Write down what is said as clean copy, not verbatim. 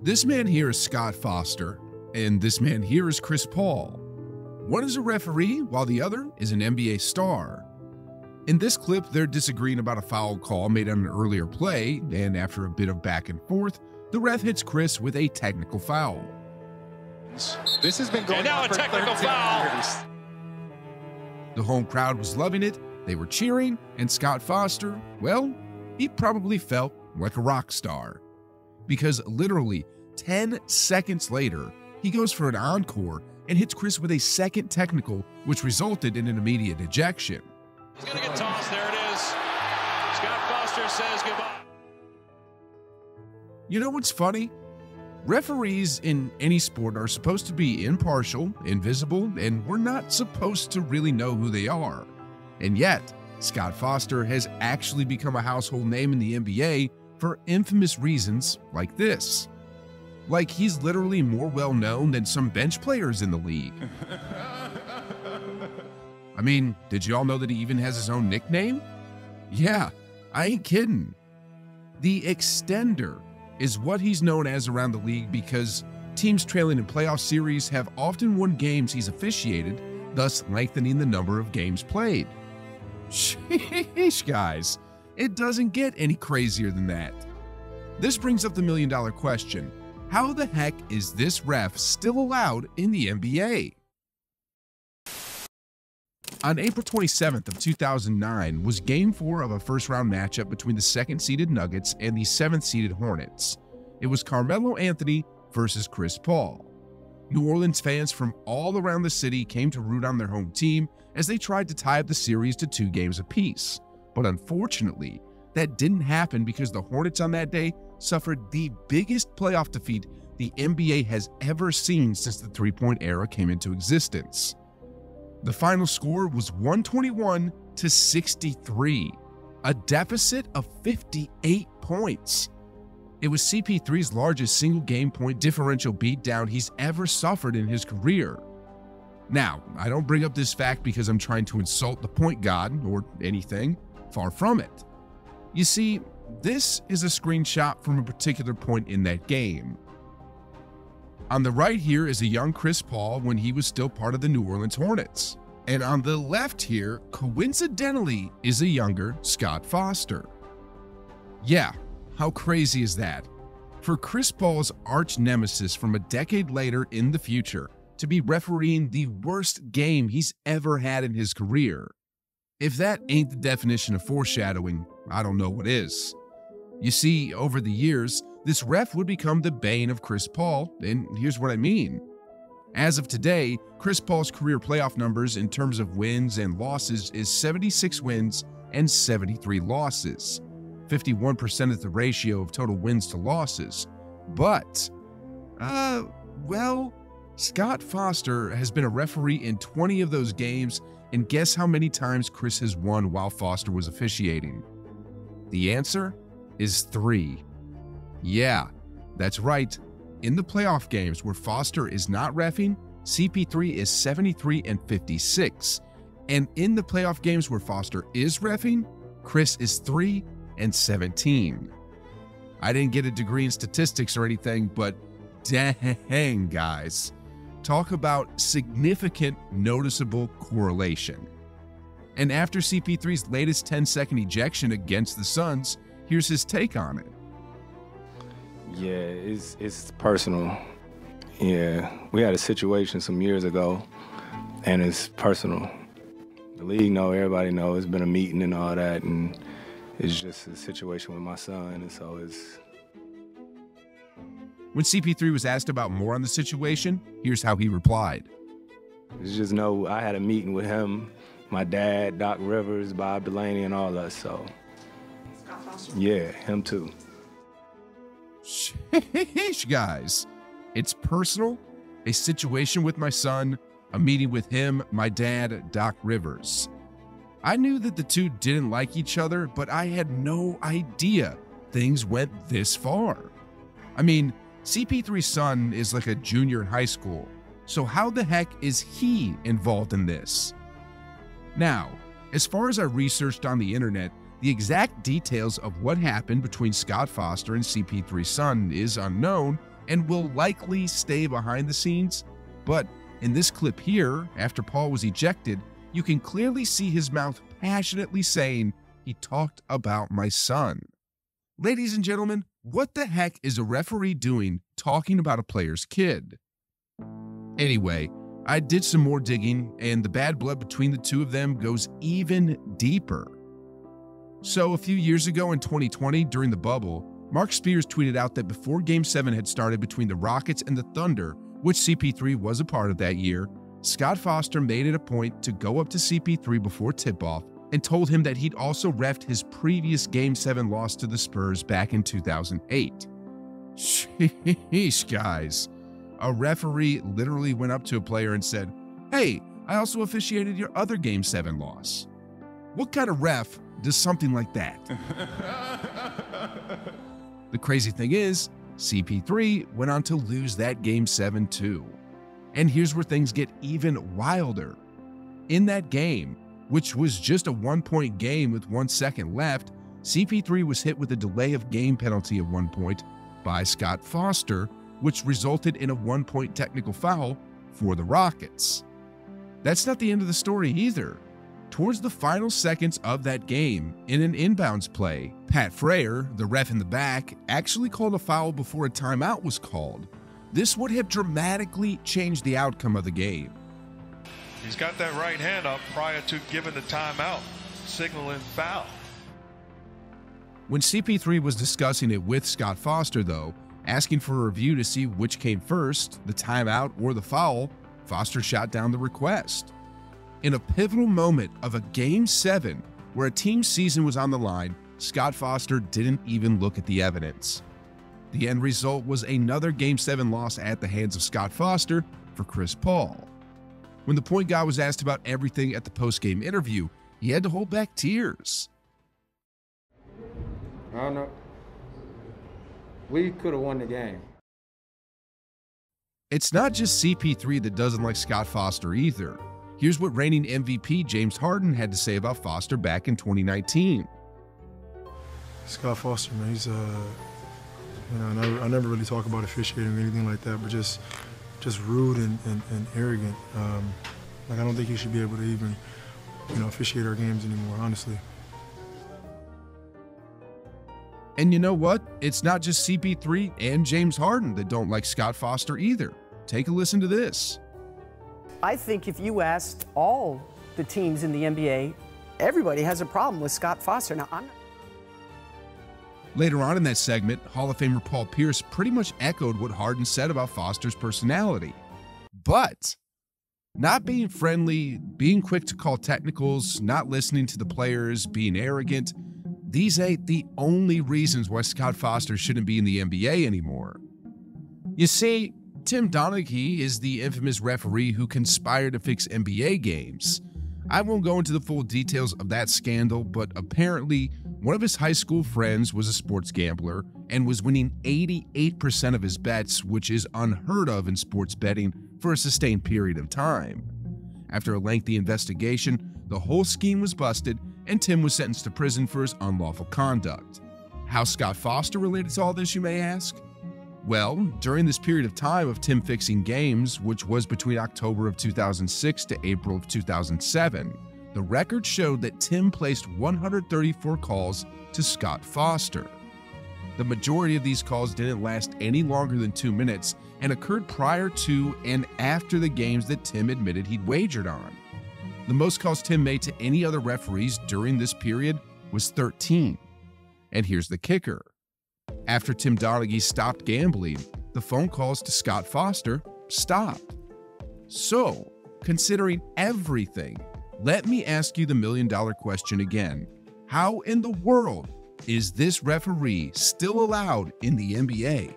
This man here is Scott Foster, and this man here is Chris Paul. One is a referee, while the other is an NBA star. In this clip, they're disagreeing about a foul call made on an earlier play, and after a bit of back and forth, the ref hits Chris with a technical foul. This has been going and now on a for technical 13 foul. years. The home crowd was loving it, they were cheering, and Scott Foster, well, he probably felt like a rock star. Because literally 10 seconds later, he goes for an encore and hits Chris with a second technical, which resulted in an immediate ejection. He's going to get tossed. There it is. Scott Foster says goodbye. You know what's funny? Referees in any sport are supposed to be impartial, invisible, and we're not supposed to really know who they are. And yet, Scott Foster has actually become a household name in the NBA for infamous reasons like this. Like he's literally more well known than some bench players in the league. I mean, did you all know that he even has his own nickname? Yeah, I ain't kidding. The Extender is what he's known as around the league because teams trailing in playoff series have often won games he's officiated, thus lengthening the number of games played. Sheesh, guys, it doesn't get any crazier than that. This brings up the million-dollar question. How the heck is this ref still allowed in the NBA? On April 27th of 2009 was Game 4 of a first-round matchup between the second-seeded Nuggets and the seventh-seeded Hornets. It was Carmelo Anthony versus Chris Paul. New Orleans fans from all around the city came to root on their home team as they tried to tie up the series to 2 games apiece. But unfortunately, that didn't happen because the Hornets on that day suffered the biggest playoff defeat the NBA has ever seen since the three-point era came into existence. The final score was 121-63, a deficit of 58 points. It was CP3's largest single game point differential beatdown he's ever suffered in his career. Now, I don't bring up this fact because I'm trying to insult the point god or anything, far from it. You see, this is a screenshot from a particular point in that game. On the right here is a young Chris Paul when he was still part of the New Orleans Hornets. And on the left here, coincidentally, is a younger Scott Foster. Yeah, how crazy is that? For Chris Paul's arch nemesis from a decade later in the future to be refereeing the worst game he's ever had in his career. If that ain't the definition of foreshadowing, I don't know what is. You see, over the years, this ref would become the bane of Chris Paul, and here's what I mean. As of today, Chris Paul's career playoff numbers in terms of wins and losses is 76 wins and 73 losses. 51% is the ratio of total wins to losses. But, well, Scott Foster has been a referee in 20 of those games, and guess how many times Chris has won while Foster was officiating? The answer is 3. Yeah, that's right. In the playoff games where Foster is not reffing, CP3 is 73-56. And in the playoff games where Foster is reffing, Chris is 3-17. I didn't get a degree in statistics or anything, but dang, guys. Talk about significant, noticeable correlation. And after CP3's latest 10-second ejection against the Suns, here's his take on it. Yeah, it's personal. Yeah, we had a situation some years ago, and it's personal. The league know, everybody know, it's been a meeting and all that, and it's just a situation with my son, and so it's... When CP3 was asked about more on the situation, here's how he replied. It's just know I had a meeting with him, my dad, Doc Rivers, Bob Delaney, and all us, so... Yeah, him too. Sheesh, guys. It's personal, a situation with my son, a meeting with him, my dad, Doc Rivers. I knew that the two didn't like each other, but I had no idea things went this far. I mean, CP3's son is like a junior in high school, so how the heck is he involved in this? Now, as far as I researched on the internet, the exact details of what happened between Scott Foster and CP3's son is unknown, and will likely stay behind the scenes. But in this clip here, after Paul was ejected, you can clearly see his mouth passionately saying, "He talked about my son." Ladies and gentlemen, what the heck is a referee doing talking about a player's kid? Anyway, I did some more digging, and the bad blood between the two of them goes even deeper. So a few years ago in 2020, during the bubble, Mark Spears tweeted out that before Game 7 had started between the Rockets and the Thunder, which CP3 was a part of that year, Scott Foster made it a point to go up to CP3 before tip-off and told him that he'd also reffed his previous Game 7 loss to the Spurs back in 2008. Sheesh, guys. A referee literally went up to a player and said, "Hey, I also officiated your other Game 7 loss." What kind of ref does something like that? The crazy thing is, CP3 went on to lose that Game 7 too. And here's where things get even wilder. In that game, which was just a 1-point game with 1 second left, CP3 was hit with a delay of game penalty at 1 point by Scott Foster, which resulted in a 1-point technical foul for the Rockets. That's not the end of the story either. Towards the final seconds of that game, in an inbounds play, Pat Frayer, the ref in the back, actually called a foul before a timeout was called. This would have dramatically changed the outcome of the game. He's got that right hand up prior to giving the timeout, signaling foul. When CP3 was discussing it with Scott Foster, though, asking for a review to see which came first, the timeout or the foul, Foster shot down the request. In a pivotal moment of a Game 7 where a team's season was on the line, Scott Foster didn't even look at the evidence. The end result was another Game 7 loss at the hands of Scott Foster for Chris Paul. When the point guard was asked about everything at the post-game interview, he had to hold back tears. I don't know. We could have won the game. It's not just CP3 that doesn't like Scott Foster either. Here's what reigning MVP James Harden had to say about Foster back in 2019. Scott Foster, man, he's I never really talk about officiating or anything like that, but just rude and arrogant. Like, I don't think he should be able to even, officiate our games anymore, honestly. And you know what? It's not just CP3 and James Harden that don't like Scott Foster either. Take a listen to this. I think if you asked all the teams in the NBA, everybody has a problem with Scott Foster. Now, Later on in that segment, Hall of Famer Paul Pierce pretty much echoed what Harden said about Foster's personality. But not being friendly, being quick to call technicals, not listening to the players, being arrogant, these ain't the only reasons why Scott Foster shouldn't be in the NBA anymore. You see, Tim Donaghy is the infamous referee who conspired to fix NBA games. I won't go into the full details of that scandal, but apparently one of his high school friends was a sports gambler and was winning 88% of his bets, which is unheard of in sports betting for a sustained period of time. After a lengthy investigation, the whole scheme was busted and Tim was sentenced to prison for his unlawful conduct. How Scott Foster related to all this, you may ask? Well, during this period of time of Tim fixing games, which was between October of 2006 to April of 2007, the record showed that Tim placed 134 calls to Scott Foster. The majority of these calls didn't last any longer than 2 minutes and occurred prior to and after the games that Tim admitted he'd wagered on. The most calls Tim made to any other referees during this period was 13. And here's the kicker. After Tim Donaghy stopped gambling, the phone calls to Scott Foster stopped. So, considering everything, let me ask you the million-dollar question again. How in the world is this referee still allowed in the NBA?